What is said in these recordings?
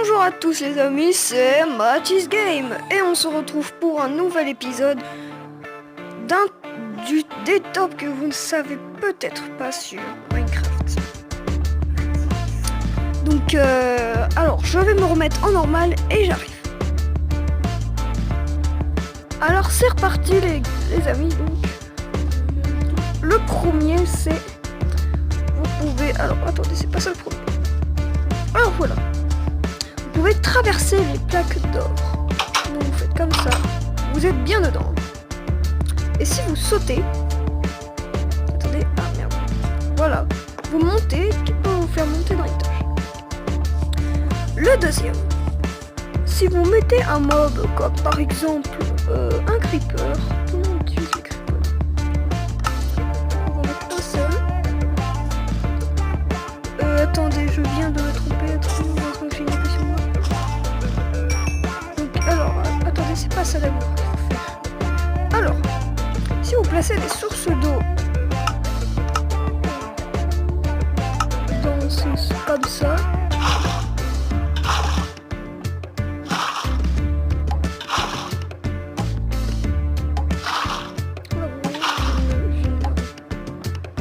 Bonjour à tous les amis, c'est Mathis Game et on se retrouve pour un nouvel épisode des tops que vous ne savez peut-être pas sur Minecraft. Donc alors je vais me remettre en normal et j'arrive. Alors c'est reparti les amis. Donc le premier c'est, vous pouvez, alors attendez, c'est pas ça le premier. Alors voilà, vous pouvez traverser les plaques d'or. Donc vous faites comme ça, vous êtes bien dedans. Et si vous sautez, attendez, ah merde, voilà, vous montez, qui peut vous faire monter dans l'étage. Le deuxième, si vous mettez un mob comme par exemple un creeper, tout le monde utilise les creepers. On va mettre un seul. Attendez, je viens de me tromper, attendez, j'ai une idée sur moi. Donc alors, attendez, c'est pas ça d'abord qu'il faut faire. Alors, si vous placez des sources d'eau dans ce comme ça,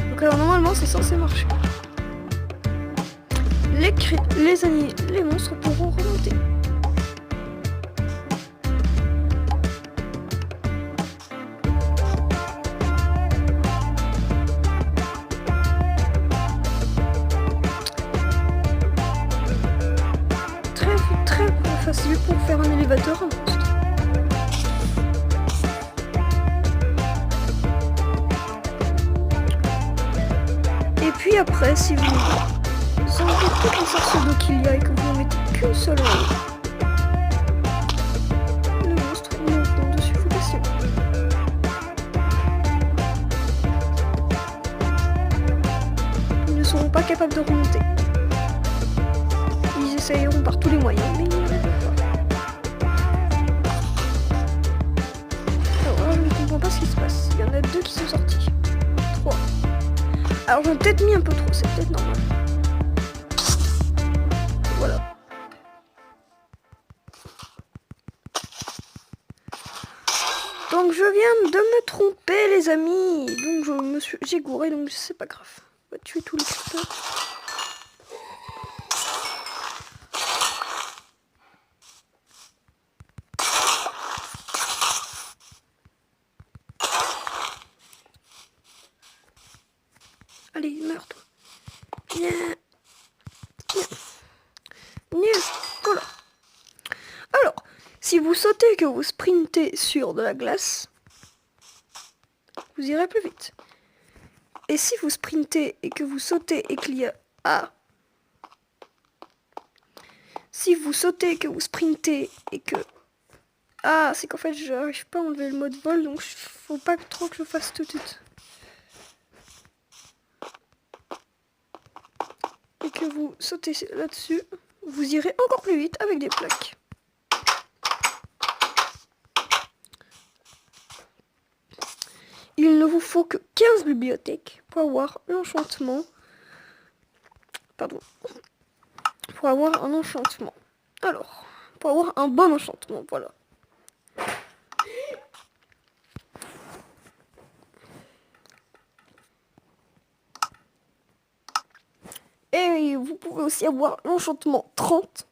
donc alors normalement c'est censé marcher. Les monstres pourront remonter. Très facile pour faire un élévateur un monstre. Et puis après, si vous enlevez toutes les sources d'eau qu'il y a et que vous en mettez qu'une seule en haut, le monstre monte dessus, faut passer. Ils ne seront pas capables de remonter. Ils essayeront par tous les moyens, mais ils n'y arriveront pas. Alors là, je ne comprends pas ce qui se passe. Il y en a 2 qui sont sortis. 3. Alors j'en ai peut-être mis un peu trop, c'est peut-être normal. Voilà. Donc je viens de me tromper les amis. Donc j'ai gouré, donc c'est pas grave. On va tuer tous les creepers. Allez, meurs toi. Viens. Voilà. Alors, si vous sautez et que vous sprintez sur de la glace, vous irez plus vite. Et si vous sprintez et que vous sautez et qu'il y a... Ah. Si vous sautez et que vous sprintez et que... Ah, c'est qu'en fait, je n'arrive pas à enlever le mode vol, donc faut pas trop que je fasse tout de suite. Et que vous sautez là-dessus, vous irez encore plus vite avec des plaques. Il ne vous faut que 15 bibliothèques pour avoir l'enchantement. Pardon. Pour avoir un enchantement. Alors, pour avoir un bon enchantement, voilà. Et vous pouvez aussi avoir l'enchantement 30.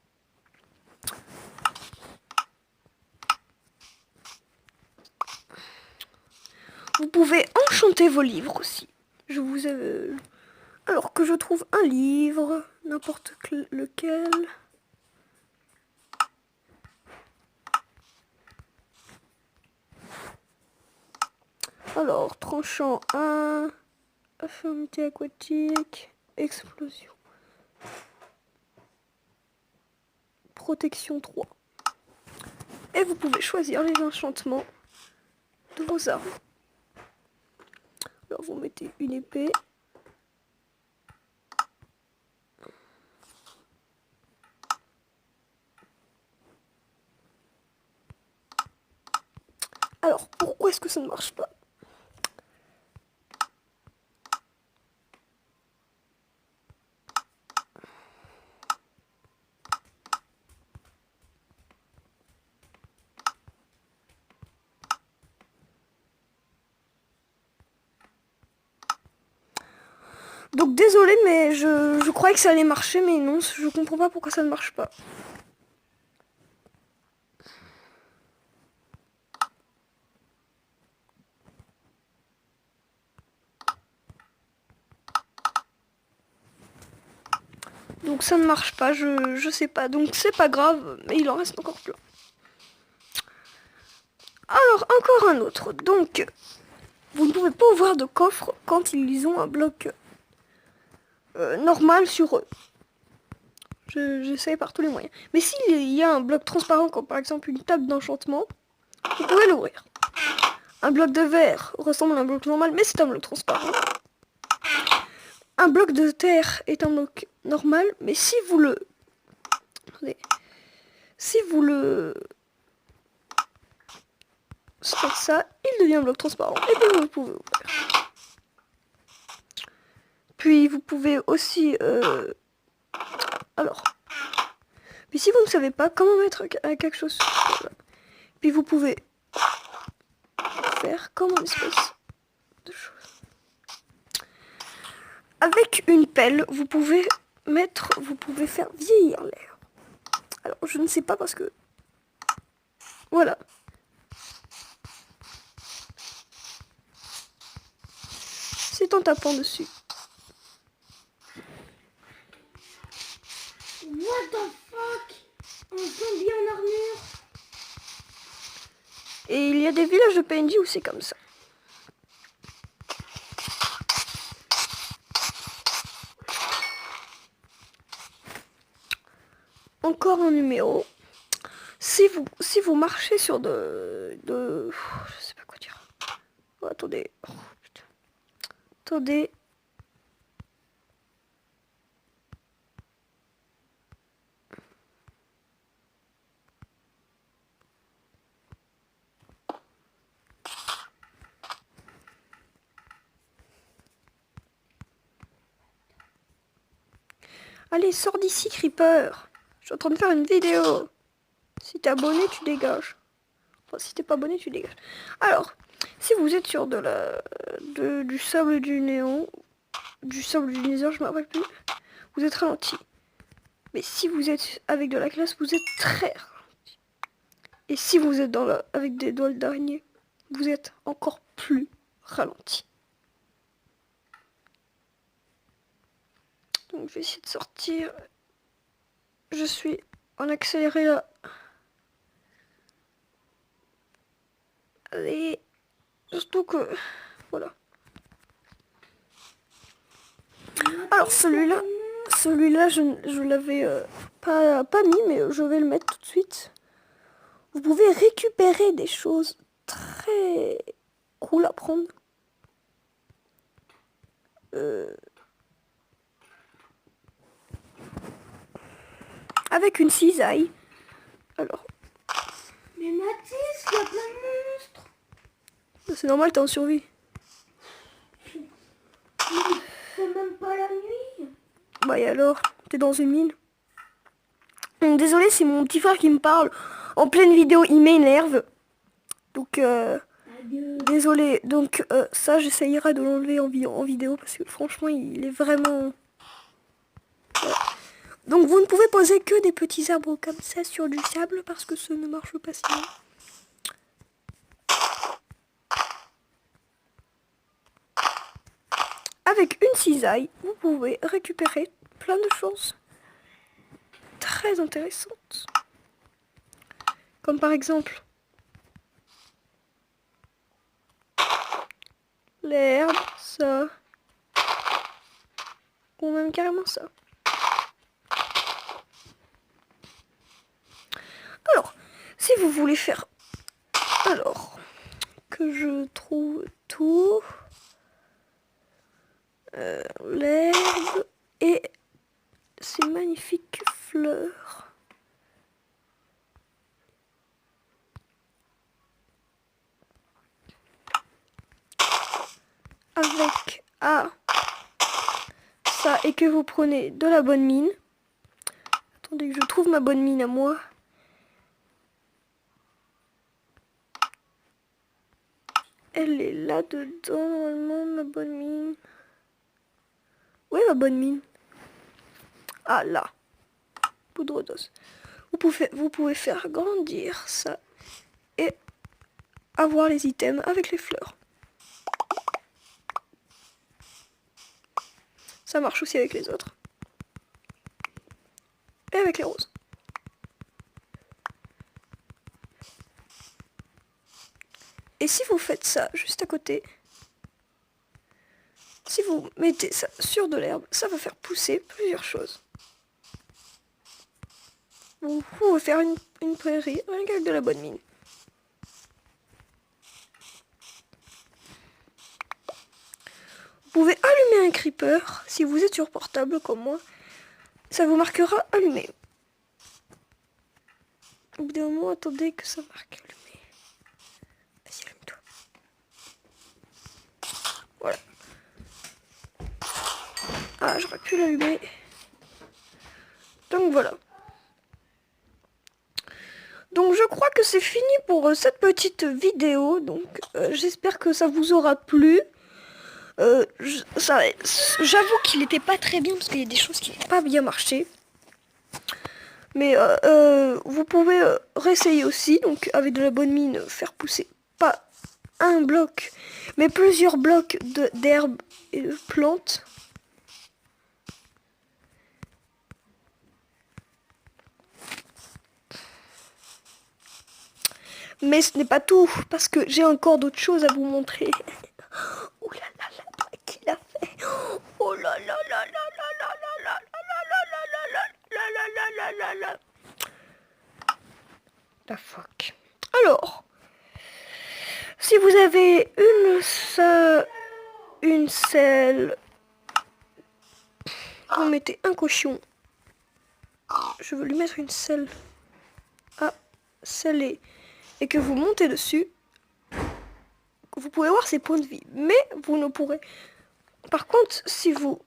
Vous pouvez enchanter vos livres aussi. Je vous alors que je trouve un livre, n'importe lequel. Alors, tranchant 1, affirmité aquatique, explosion. Protection 3. Et vous pouvez choisir les enchantements de vos armes. Alors vous mettez une épée. Alors pourquoi est-ce que ça ne marche pas ? Donc désolé, mais je croyais que ça allait marcher, mais non, je comprends pas pourquoi ça ne marche pas. Donc ça ne marche pas, je sais pas. Donc c'est pas grave, mais il en reste encore plein. Alors encore un autre. Donc vous ne pouvez pas ouvrir de coffre quand ils ont un bloc normal sur eux. J'essaie par tous les moyens. Mais s'il y a un bloc transparent, comme par exemple une table d'enchantement, vous pouvez l'ouvrir. Un bloc de verre ressemble à un bloc normal, mais c'est un bloc transparent. Un bloc de terre est un bloc normal, mais si vous le... Attendez. Si vous le... faites ça, il devient un bloc transparent. Et puis vous pouvez ouvrir. Puis vous pouvez aussi... Alors... Puis si vous ne savez pas comment mettre quelque chose... Voilà. Puis vous pouvez... faire comme une espèce de chose. Avec une pelle, vous pouvez faire vieillir l'air. Alors, je ne sais pas parce que... Voilà. C'est en tapant dessus. What the fuck? Un zombie en armure. Et il y a des villages de PNJ où c'est comme ça. Encore un numéro. Si vous marchez sur je sais pas quoi dire. Oh, attendez. Oh, putain. Attendez. Allez, sors d'ici, Creeper. Je suis en train de faire une vidéo. Si t'es abonné, tu dégages. Enfin, si t'es pas abonné, tu dégages. Alors, si vous êtes sur du sable du néon, du sable du nether, je me rappelle plus, vous êtes ralenti. Mais si vous êtes avec de la glace, vous êtes très ralenti. Et si vous êtes avec des doigts d'araignée, vous êtes encore plus ralenti. Donc je vais essayer de sortir. Je suis en accéléré là. Allez. Surtout que... Voilà. Alors celui-là je l'avais pas mis, mais je vais le mettre tout de suite. Vous pouvez récupérer des choses très cool à prendre. Avec une cisaille. Alors. Mais Mathis, il y a plein de monstres. C'est normal, t'es en survie. C'est même pas la nuit. Bah et alors, t'es dans une mine. Désolé, c'est mon petit frère qui me parle. En pleine vidéo, il m'énerve. Donc, désolé. Donc, ça, j'essayerai de l'enlever en vidéo parce que franchement, il est vraiment... Donc, vous ne pouvez poser que des petits arbres comme ça sur du sable parce que ça ne marche pas sinon. Avec une cisaille, vous pouvez récupérer plein de choses très intéressantes. Comme par exemple l'herbe, ça, ou même carrément ça. Alors, si vous voulez faire... Alors, que je trouve tout... l'herbe et ces magnifiques fleurs. Avec ça et que vous prenez de la bonne mine. Attendez que je trouve ma bonne mine à moi. Elle est là-dedans, normalement, ma bonne mine. Où est ma bonne mine? Ah là. Poudre d'os. Vous pouvez faire grandir ça et avoir les items avec les fleurs. Ça marche aussi avec les autres. Et avec les roses. Et si vous faites ça juste à côté, si vous mettez ça sur de l'herbe, ça va faire pousser plusieurs choses. Vous pouvez faire une prairie rien qu'avec de la bonne mine. Vous pouvez allumer un creeper si vous êtes sur portable comme moi. Ça vous marquera allumé. Au bout d'un moment, attendez que ça marque allumé. Vas-y, allume-toi. Voilà. Ah, j'aurais pu l'allumer. Donc voilà. Donc je crois que c'est fini pour cette petite vidéo. Donc j'espère que ça vous aura plu. J'avoue qu'il n'était pas très bien parce qu'il y a des choses qui n'ont pas bien marché. Mais vous pouvez réessayer aussi. Donc avec de la bonne mine, faire pousser pas un bloc, mais plusieurs blocs d'herbes et de plantes. Mais ce n'est pas tout, parce que j'ai encore d'autres choses à vous montrer. Oh là là là, qu'il a fait. Oh là là là là là là là là là là là. La fuck. Alors, si vous avez une selle, vous mettez un cochon. Je veux lui mettre une selle à sceller. Et que vous montez dessus, vous pouvez voir ses points de vie. Mais vous ne pourrez... Par contre, si vous...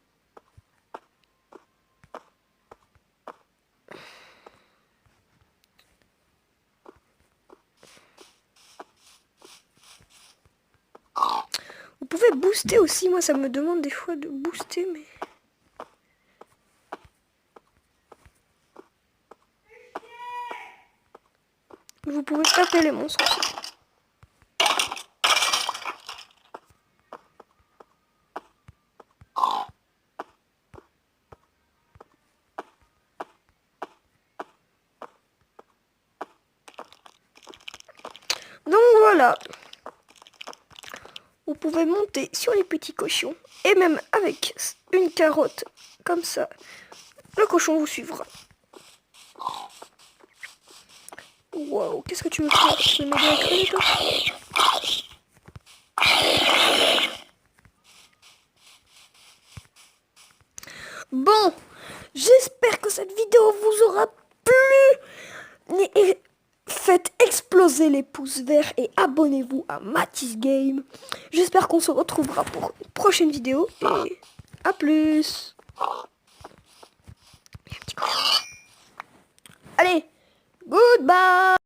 Vous pouvez booster aussi. Moi, ça me demande des fois de booster, mais... Vous pouvez taper les monstres aussi. Donc voilà. Vous pouvez monter sur les petits cochons. Et même avec une carotte comme ça, le cochon vous suivra. Wow, qu'est-ce que tu veux faire? Tu veux m'aider à créer, toi? Bon, j'espère que cette vidéo vous aura plu. Et faites exploser les pouces verts et abonnez-vous à Matisse Game. J'espère qu'on se retrouvera pour une prochaine vidéo. Et à plus. Allez, goodbye.